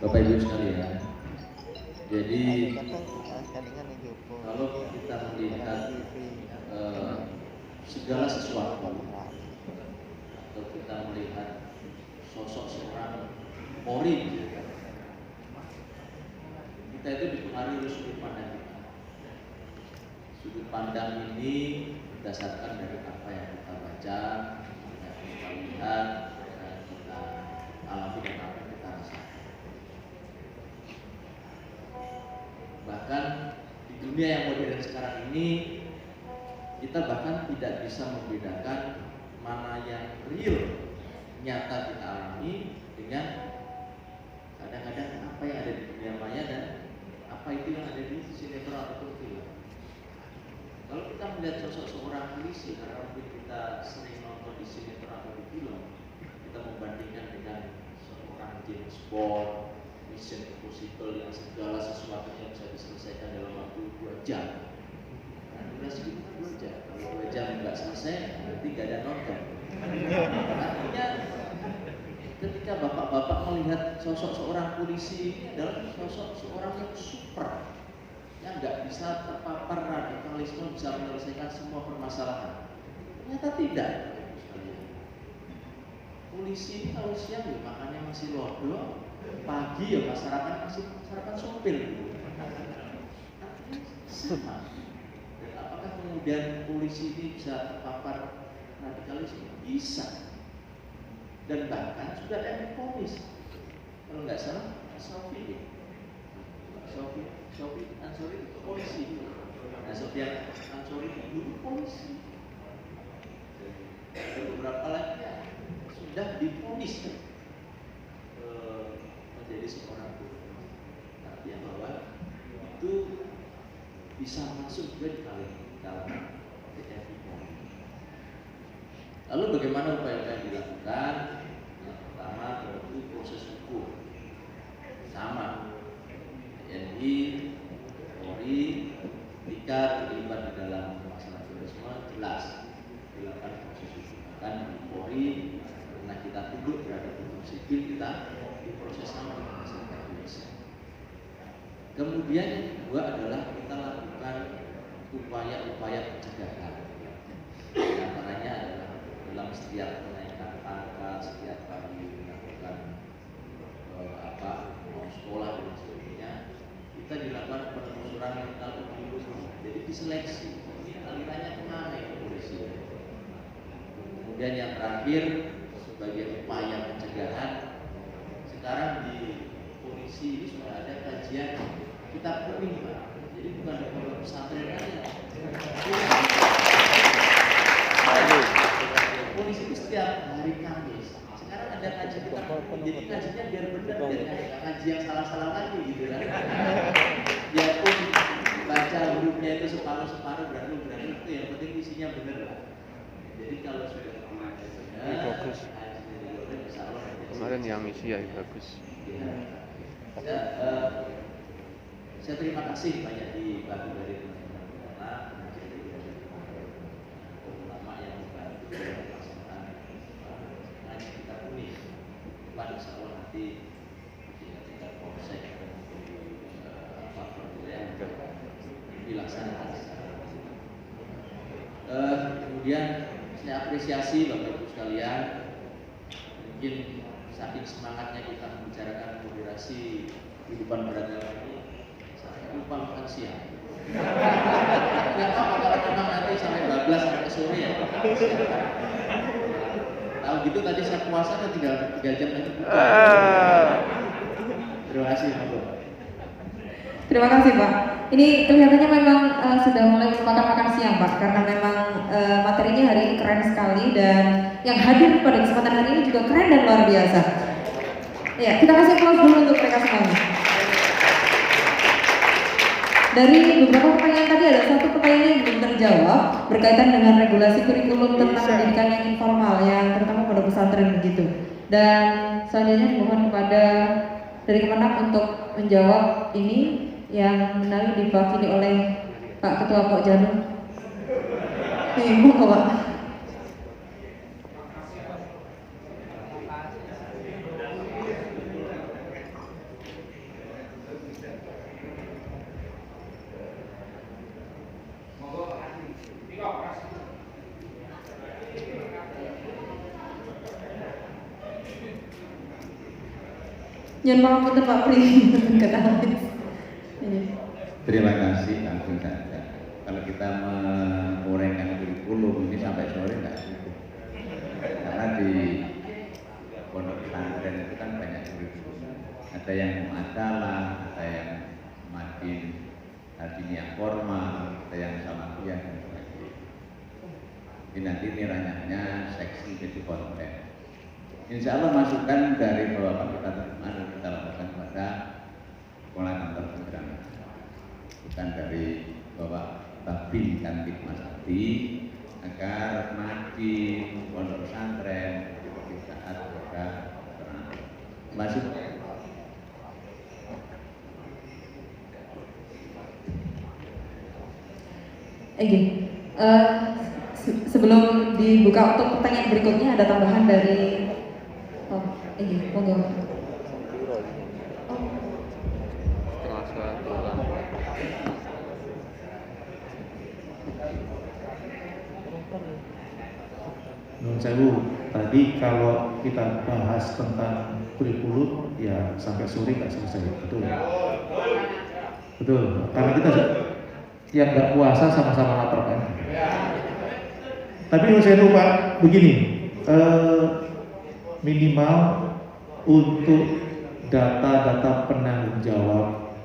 Speaker 5: Bapak Ibu sekalian, jadi kalau kita melihat segala sesuatu atau kita melihat sosok seorang Polri, kita itu dipengaruhi oleh sudut pandang kita. Sudut pandang ini berdasarkan dari apa yang kita baca, yang kita lihat, yang kita alami dan apa yang kita rasakan. Bahkan di dunia yang modern sekarang ini, kita bahkan tidak bisa membedakan mana yang real, nyata kita alami dengan kadang-kadang apa yang ada di dunia maya dan apa itu yang ada di sinetron atau film. Kalau kita melihat sosok seorang polisi, karena mungkin kita sering nonton di sinetron atau di film, kita membandingkan dengan seorang James Bond, Mission Impossible yang segala sesuatunya bisa diselesaikan dalam waktu 2 jam. Nah, durasi kita 2 jam. Kalau 2 jam nggak selesai, berarti nggak ada nonton. Artinya, ketika bapak-bapak melihat sosok seorang polisi ini adalah sosok seorang yang super, yang nggak bisa terpapar radikalisme, bisa menyelesaikan semua permasalahan. Ternyata tidak. Polisi ini kalau siang ya makannya masih lodo, pagi ya masyarakat masih masyarakat sopir. Sama. Dan apakah kemudian polisi ini bisa terpapar radikalisme? Bisa. Dan bahkan sudah ada yang divonis. Kalau nggak salah, Sofi Ansori itu polisi. Nah, Sofian Ansori itu dulu polisi. Dan beberapa lagi ya, sudah divonis menjadi seorang guru. Artinya bahwa itu bisa masuk juga di kalangan TNI Polri. Lalu bagaimana upaya yang dilakukan? Yang pertama tentu proses hukum. Sama TNI, Polri, ketika terlibat di dalam masalah terorisme jelas dilakukan proses hukum. Bahkan di Polri karena kita tunduk terhadap hukum sipil, kita diproses sama dengan masyarakat Indonesia. Kemudian yang kedua adalah kita lakukan upaya-upaya pencegahan. Di antaranya adalah dalam setiap kenaikan angka, setiap kali melakukan mau sekolah dan sebagainya, kita dilakukan penelusuran mental kependudukan. Jadi diseleksi, ini alirannya kemana ya polisi. Kemudian yang terakhir sebagai upaya pencegahan, sekarang di polisi ini sudah ada kajian kitab kuning, Pak. Jadi bukan di pondok pesantren aja. Polisi itu setiap hari Kamis. Sekarang ada kaji kitab kuning. Jadi kajinya biar benar, biar nggak kaji yang salah-salah lagi gitu kan. Biarpun baca hurufnya itu separuh-separuh berarti itu yang penting isinya benar lah. Jadi kalau sudah
Speaker 7: bagus. Kemarin yang isi ya bagus.
Speaker 5: Saya terima kasih banyak dibantu dari teman-teman ulama yang membantu pelaksanaan ngaji kitab kuning. Pada insya Allah nanti di tingkat polsek dan yang dilaksanakan. Kemudian saya apresiasi Bapak Ibu sekalian, mungkin saking semangatnya kita membicarakan moderasi kehidupan beragama ini sampai lupa makan siang. Nggak apa-apa kalau memang nanti sampai 12 sampai sore ya. Tahu gitu tadi saya puasa kan tinggal 3 jam lagi. Terima kasih Bapak.
Speaker 2: Terima kasih Pak. Ini kelihatannya memang sudah mulai merupakan makan siang Pak, karena memang materinya hari ini keren sekali dan yang hadir pada kesempatan hari ini juga keren dan luar biasa. Ya, kita kasih applause dulu untuk mereka semuanya. Dari beberapa pertanyaan tadi ada satu pertanyaan yang belum terjawab berkaitan dengan regulasi kurikulum tentang pendidikan yang informal yang terutama pada pesantren begitu. Dan selanjutnya mohon kepada dari Kemenak untuk menjawab ini yang menarik diwakili oleh Pak Ketua Pok Janum. Mohon Pak. Nyun pangapunten Pak Pri.
Speaker 5: Terima kasih, langsung saja. Kalau kita menguraikan kurikulum ini sampai sore nggak cukup, karena di pondok pesantren itu kan banyak kurikulum. Ada yang mu'atalah, ada yang madin yang formal, ada yang salafiyah dan sebagainya. Ini nanti ranahnya seksi jadi konten. Insya Allah masukan dari Bapak kita terima dan kita lakukan pada sekolah kantor program, bukan dari Bapak Babin Kantik Mas Abdi, agar mati pondok pesantren di saat mereka masuk.
Speaker 2: Sebelum dibuka untuk pertanyaan berikutnya ada tambahan dari monggo.
Speaker 6: Nun sewu, tadi kalau kita bahas tentang kurikulum ya sampai sore nggak selesai, betul? Betul, karena kita yang nggak puasa sama-sama lapar kan. Tapi nun sewu Pak, begini, minimal untuk data-data penanggung jawab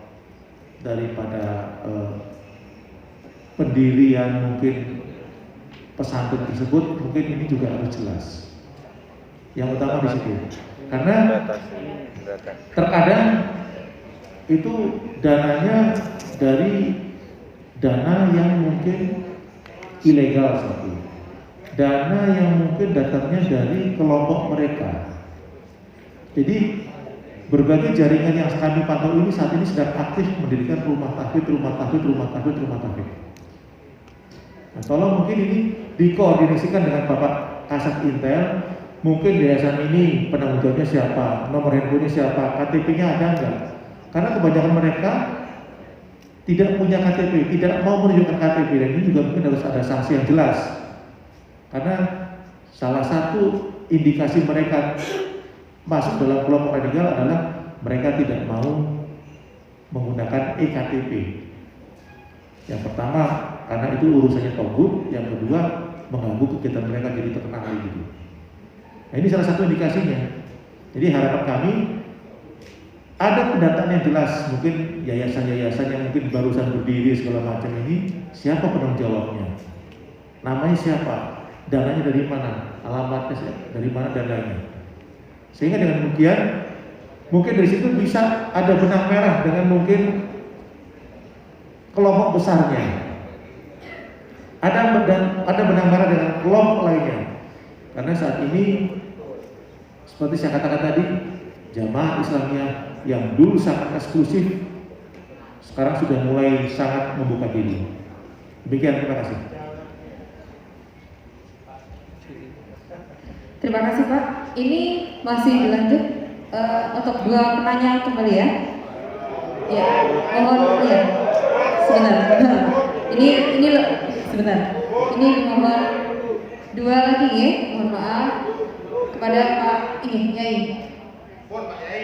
Speaker 6: daripada pendirian mungkin pesantren tersebut, mungkin ini juga harus jelas. Yang utama di situ, karena terkadang itu dananya dari dana yang mungkin ilegal satu, dana yang mungkin datangnya dari kelompok mereka. Jadi berbagai jaringan yang kami pantau ini saat ini sedang aktif mendirikan rumah tahfidz. Nah, tolong mungkin ini dikoordinasikan dengan Bapak Kasat Intel, mungkin yayasan ini penanggung jawabnya siapa, nomor handphonenya siapa, KTP-nya ada enggak? Karena kebanyakan mereka tidak punya KTP, tidak mau menunjukkan KTP, dan ini juga mungkin harus ada sanksi yang jelas. Karena salah satu indikasi mereka masuk dalam kelompok radikal adalah mereka tidak mau menggunakan eKTP. Yang pertama, karena itu urusannya togut. Yang kedua, mengganggu kegiatan mereka jadi terkenal gitu. Nah, ini salah satu indikasinya. Jadi harapan kami ada pendataan yang jelas, mungkin yayasan-yayasan yang mungkin barusan berdiri segala macam ini, siapa penanggung jawabnya, namanya siapa, dananya dari mana, alamatnya dari mana dan lainnya. Sehingga dengan demikian mungkin dari situ bisa ada benang merah dengan mungkin kelompok besarnya. Ada benang merah dengan kelompok lainnya. Karena saat ini seperti saya katakan tadi, jamaah Islamiyah yang dulu sangat eksklusif sekarang sudah mulai sangat membuka diri. Demikian, terima kasih.
Speaker 2: Terima kasih Pak. Ini masih dilanjut untuk dua penanya kembali ya. Ya, mohon ya. Sebentar. Ini sebentar. Ini mohon dua lagi ya. Mohon maaf kepada Pak Yai.
Speaker 6: Pak Yai.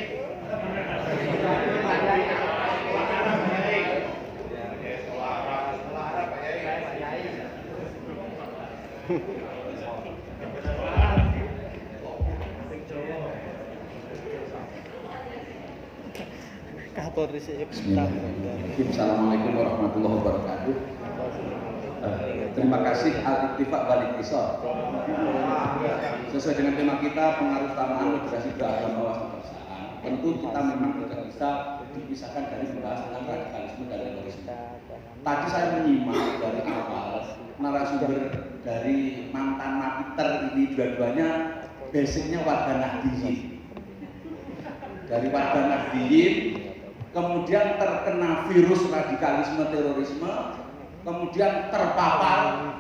Speaker 5: Bismillahirrahmanirrahim. Assalamualaikum warahmatullahi wabarakatuh. Terima kasih Al-Ittifaq wal Ittisal. Sesuai dengan tema kita, pengaruh utamaan moderasi beragama wawasan kebangsaan. Tentu kita memang tidak bisa dipisahkan dari membahas tentang radikalisme dan terorisme. Tadi saya menyimak dari awal narasumber dari mantan napiter ini dua-duanya basicnya warga Nahdliyin. Dari warga Nahdliyin, kemudian terkena virus radikalisme terorisme, kemudian terpapar,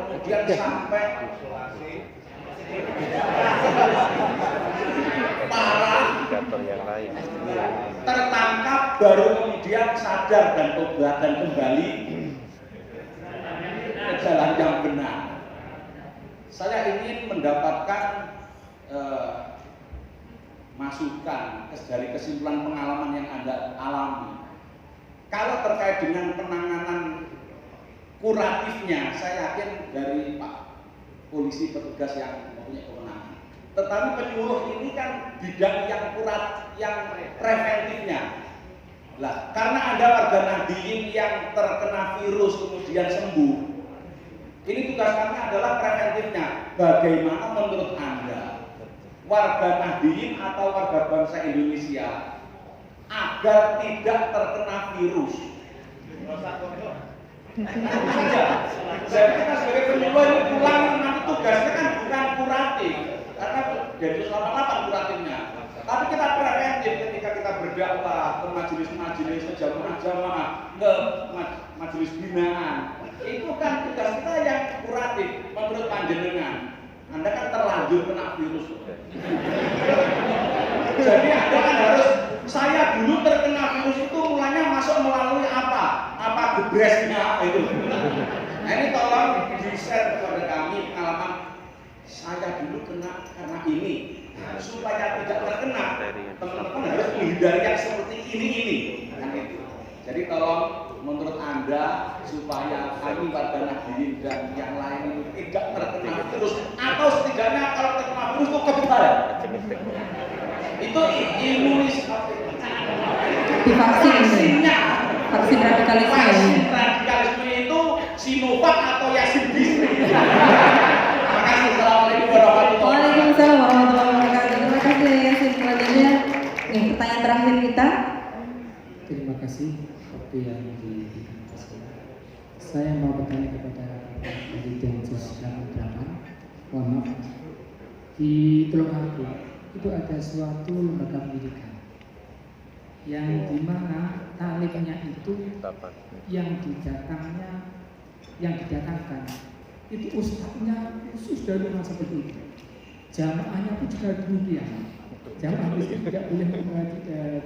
Speaker 5: kemudian sampai parah, tertangkap, baru kemudian sadar dan tobat dan kembali ke jalan yang benar. Saya ingin mendapatkan masukan dari kesimpulan pengalaman yang Anda alami. Kalau terkait dengan penanganan kuratifnya, saya yakin dari Pak polisi petugas yang mempunyai kewenangan. Tetapi penyuluh ini kan bidang yang preventifnya. Lah, karena Anda warga Nahdliyin yang terkena virus kemudian sembuh, ini tugas kami adalah preventifnya. Bagaimana menurut Anda warga Nahdliyin atau warga bangsa Indonesia agar tidak terkena virus? Saya kita sebagai penyuluh ini pulang nanti tugasnya kan bukan kuratif, karena dari 88 kuratifnya. Tapi kita preventif ketika kita berdakwah ke majelis-majelis, ke jamaah-jamaah, ke majelis binaan. Itu kan tugas kita yang kuratif. Menurut panjenengan, Anda kan terlanjur kena virus. Jadi Anda kan harus, saya dulu terkena virus itu mulanya masuk melalui apa? Apa gebresnya itu. Nah ini tolong di-share kepada kami pengalaman saya dulu kena karena ini. Supaya tidak terkena, teman-teman harus menghindari yang seperti ini. Kan itu. Jadi tolong menurut Anda supaya kami warga Nahdliyin dan yang lain itu tidak terkena virus, atau setidaknya kalau terkena virus itu kebal. Itu vaksinnya.
Speaker 2: Vaksin radikalisme.
Speaker 5: Vaksin radikalisme itu Sinovac atau Yasin Bisri. Terima kasih. Assalamualaikum warahmatullahi wabarakatuh.
Speaker 2: Waalaikumsalam warahmatullahi wabarakatuh. Terima kasih Yasin. Selanjutnya, nih pertanyaan terakhir kita.
Speaker 8: Terima kasih waktu yang diberikan. Saya mau bertanya kepada dari Densus 88. Mohon maaf. Di Tulungagung itu ada suatu lembaga pendidikan yang dimana taliknya itu yang didatangkan itu ustadznya khusus dari rumah seperti itu. Jamaahnya pun juga demikian. Jamaah Muslim tidak boleh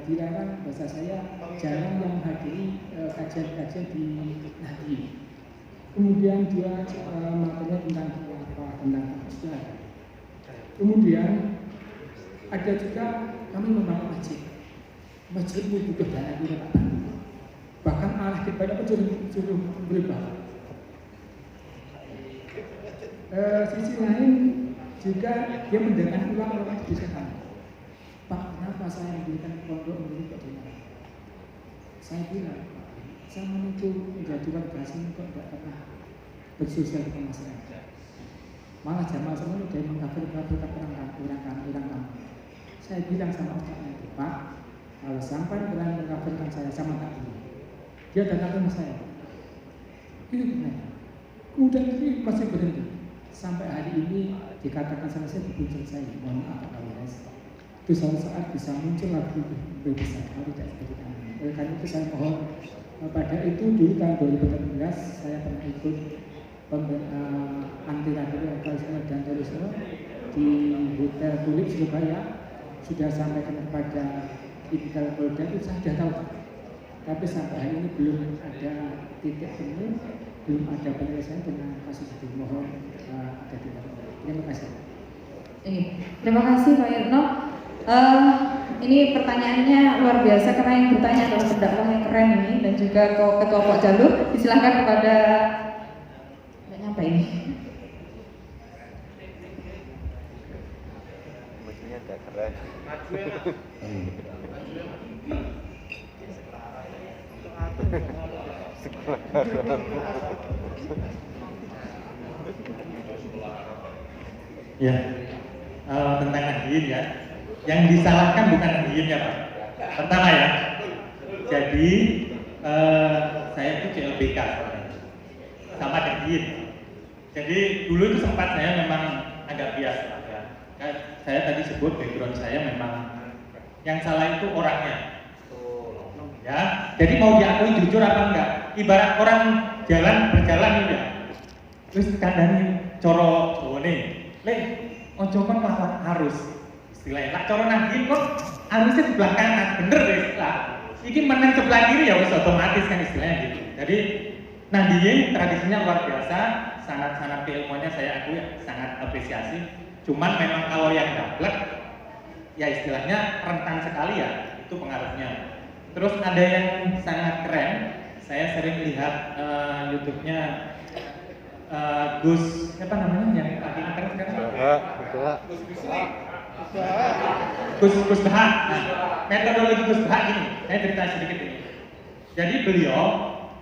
Speaker 8: dilarang, bahasa saya jarang yang menghadiri kajian-kajian di Nahdliyin. Kemudian dia materinya tentang sejarah. Kemudian ada juga kami membangun masjid itu butuh dana kita, bahkan arah kita pun suruh berubah. Sisi lain juga dia mendengar ulang di sana. Pak, kenapa saya mendirikan pondok ini kok tidak? Saya bilang, saya menuju menjadi warga sini kok tidak pernah bersosial dengan masyarakat. Malah jamaah semua itu dari mengkafir-kafirkan orang kami. Saya bilang sama ustaznya itu, Pak, kalau sampai berani mengkafirkan saya sama tak dulu. Dia datang ke rumah saya. Itu benar. Kemudian ini masih berhenti. Sampai hari ini dikatakan sama saya dibunceng saya. Mohon maaf Pak Wales. Itu suatu saat bisa muncul lagi lebih besar. Kalau tidak seperti kami. Oleh karena itu saya mohon pada itu dulu tahun 2013 saya pernah ikut anti radikalisme dan terorisme di Hotel Tulip Surabaya. Sudah sampaikan kepada Ibtal Polda itu saya sudah tahu, tapi sampai hari ini belum ada titik temu, belum ada penyelesaian dengan kasus itu. Mohon ada tindakan. Terima kasih.
Speaker 2: Terima kasih Pak Irno. Ini pertanyaannya luar biasa karena yang bertanya adalah pendakwah yang keren ini dan juga Ketua Pok Jalur. Disilahkan kepada apa ini?
Speaker 4: Ya, tentang Nahdien ya. Yang disalahkan bukan Nahdien ya Pak. Pertama ya. Jadi saya itu CLBK sama Nahdien. Jadi dulu itu sempat saya memang agak bias Pak ya. Saya tadi sebut background saya memang yang salah itu orangnya. Ya, jadi mau diakui jujur apa enggak? Ibarat orang berjalan nih ya. Terus kandani coro Jawane. Le, ojo kon lawan arus. Istilahnya, lah coro Nahdien kok arusnya di belakang kanan, bener deh istilah. Iki menang sebelah kiri ya wis otomatis kan istilahnya gitu. Jadi Nahdien tradisinya luar biasa, sangat-sangat keilmuannya saya akui sangat apresiasi. Cuman memang kalau yang gablek ya istilahnya rentan sekali ya, itu pengaruhnya. Terus ada yang sangat keren, saya sering lihat YouTube-nya Gus, siapa namanya yang lagi keren sekarang? Gus Baha. Nah, metodologi Gus Baha ini, saya cerita sedikit ini. Jadi beliau,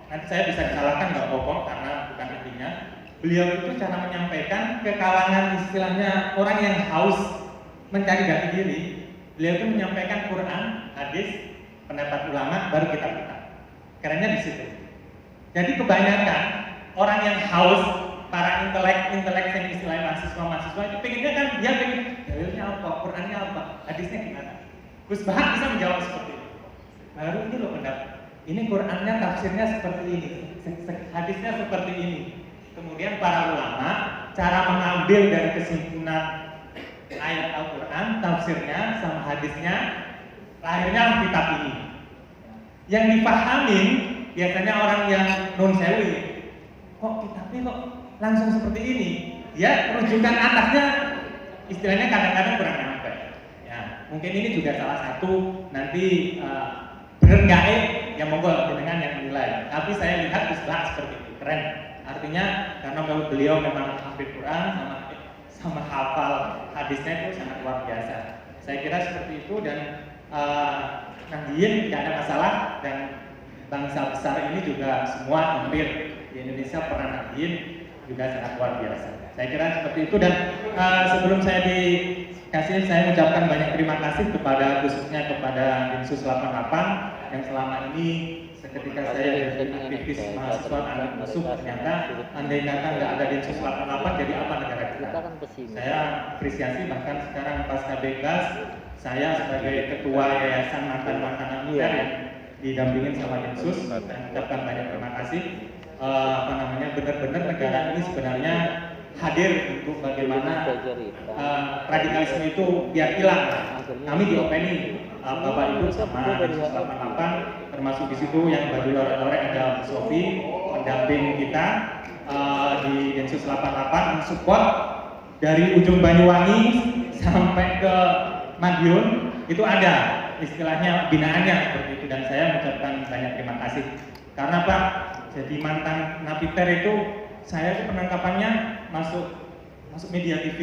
Speaker 4: nanti saya bisa disalahkan nggak apa-apa karena bukan intinya. Beliau itu cara menyampaikan ke kalangan istilahnya orang yang haus mencari jati diri. Beliau itu menyampaikan Quran, hadis, pendapat ulama, baru kitab-kitab. Kerennya di situ. Jadi kebanyakan orang yang haus, para intelek yang istilahnya mahasiswa itu pengennya kan dia pengen dalilnya apa, Qurannya apa, hadisnya gimana. Gus Baha bisa menjawab seperti itu. Baru ini loh pendapat. Ini Qurannya tafsirnya seperti ini, hadisnya seperti ini. Kemudian para ulama cara mengambil dari kesimpulan ayat Al-Quran, tafsirnya sama hadisnya, lahirnya kitab ini. Yang dipahamin biasanya orang yang non sewi, kok kitabnya kok langsung seperti ini? Dia rujukan atasnya istilahnya kadang-kadang kurang nyampe. Ya, mungkin ini juga salah satu nanti bener nggak yang monggo dengan yang menilai. Tapi saya lihat Gus seperti itu keren. Artinya karena beliau memang hafid Quran sama hafal hadisnya itu sangat luar biasa. Saya kira seperti itu dan Nahdien tidak ada masalah dan bangsa besar ini juga semua hampir di Indonesia pernah Nahdien juga sangat luar biasa. Saya kira seperti itu dan sebelum saya dikasih saya mengucapkan banyak terima kasih kepada khususnya kepada Densus 88 yang selama ini ketika saya jadi aktivis mahasiswa anak musuh ternyata andai kata nggak ada Densus 88 jadi apa negara kita? Saya apresiasi bahkan sekarang pasca bebas saya sebagai ketua yayasan mantan militer yang didampingin sama Densus saya mengucapkan banyak terima kasih. Benar-benar negara ini sebenarnya hadir untuk bagaimana radikalisme itu biar hilang. Kami diopeni Bapak Ibu sama Densus 88 termasuk di situ yang baju lorek-lorek ada Bu Sofi pendamping kita di Densus 88 mensupport dari ujung Banyuwangi sampai ke Madiun itu ada istilahnya binaannya seperti itu dan saya mengucapkan banyak terima kasih karena Pak jadi mantan napiter itu saya itu penangkapannya masuk media TV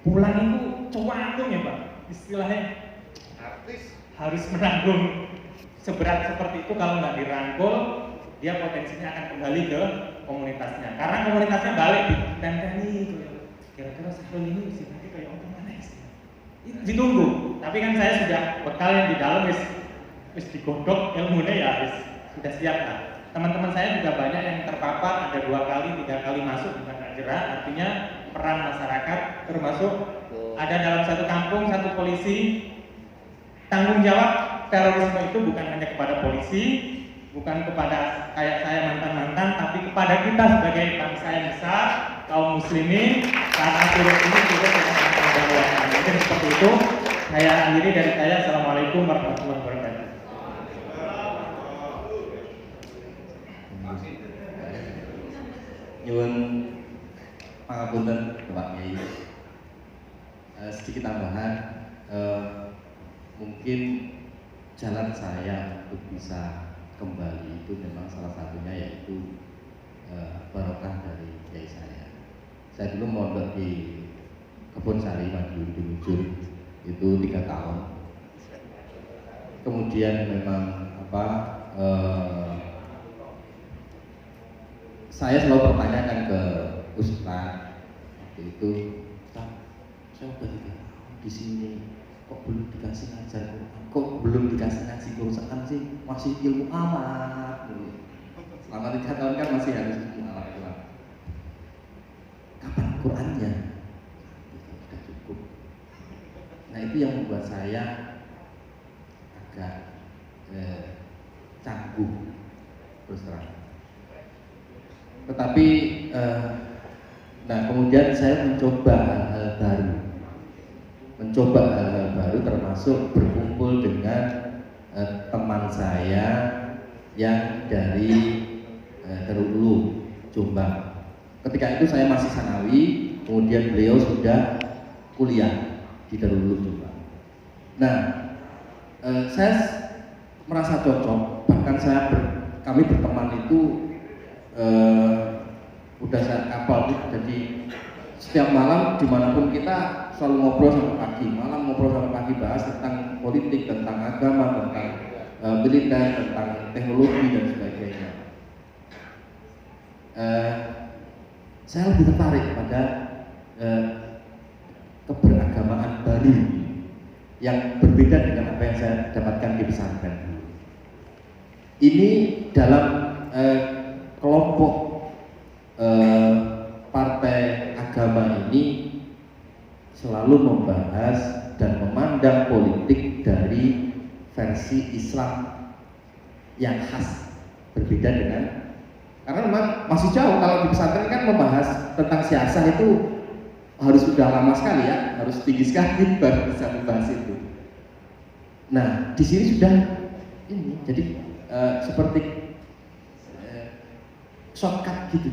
Speaker 4: pulang itu cuantung ya Pak istilahnya harus menanggung seberat seperti itu kalau nggak dirangkul dia potensinya akan kembali ke komunitasnya karena komunitasnya balik ditenteni itu kira-kira Sahrul ini sih nanti kayak orang mana sih ditunggu tapi kan saya sudah bekal yang di dalam wis digodok ilmunya ya wis sudah siap lah teman-teman saya juga banyak yang terpapar ada 2 kali 3 kali masuk bukan jerak artinya peran masyarakat termasuk ada dalam satu kampung satu polisi tanggung jawab terorisme itu bukan hanya kepada polisi, bukan kepada kayak saya mantan-mantan, tapi kepada kita sebagai bangsa yang besar, kaum muslimin, karena virus ini juga tidak mengganggu. Mungkin seperti itu. Saya akhiri dari saya. Assalamualaikum warahmatullahi wabarakatuh.
Speaker 5: Nyuwun pangapunten Bapak Kiai. Sedikit tambahan, mungkin jalan saya untuk bisa kembali itu memang salah satunya yaitu barokah dari kiai saya. Saya dulu mondok di Kebun Sari Madiun di Mujur itu 3 tahun. Kemudian memang saya selalu pertanyakan ke Ustaz waktu itu, Ustaz, saya udah 3 tahun di sini, kok belum dikasih ngajar Quran, kok belum dikasih ngaji Quran sih, masih ilmu amat. Selama 3 tahun kan masih harus ilmu amat. Kapan Qurannya? Sudah cukup. Nah itu yang membuat saya agak canggung terus terang. Tetapi nah kemudian saya mencoba hal-hal baru, termasuk berkumpul dengan teman saya yang dari Darul Ulum Jombang. Ketika itu saya masih sanawi, kemudian beliau sudah kuliah di Darul Ulum Jombang. Nah, saya merasa cocok, bahkan kami berteman itu udah saya kapal, jadi setiap malam dimanapun kita selalu ngobrol sampai pagi, malam ngobrol sampai pagi, bahas tentang politik, tentang agama, tentang militer, tentang teknologi dan sebagainya. Saya lebih tertarik pada keberagamaan baru yang berbeda dengan apa yang saya dapatkan di pesantren. Ini dalam kelompok partai agama ini selalu membahas dan memandang politik dari versi Islam yang khas, berbeda dengan, karena memang masih jauh. Kalau di pesantren kan membahas tentang siasah itu harus sudah lama sekali ya, harus tinggi sekali baru bisa membahas itu. Nah di sini sudah ini, jadi seperti shortcut gitu.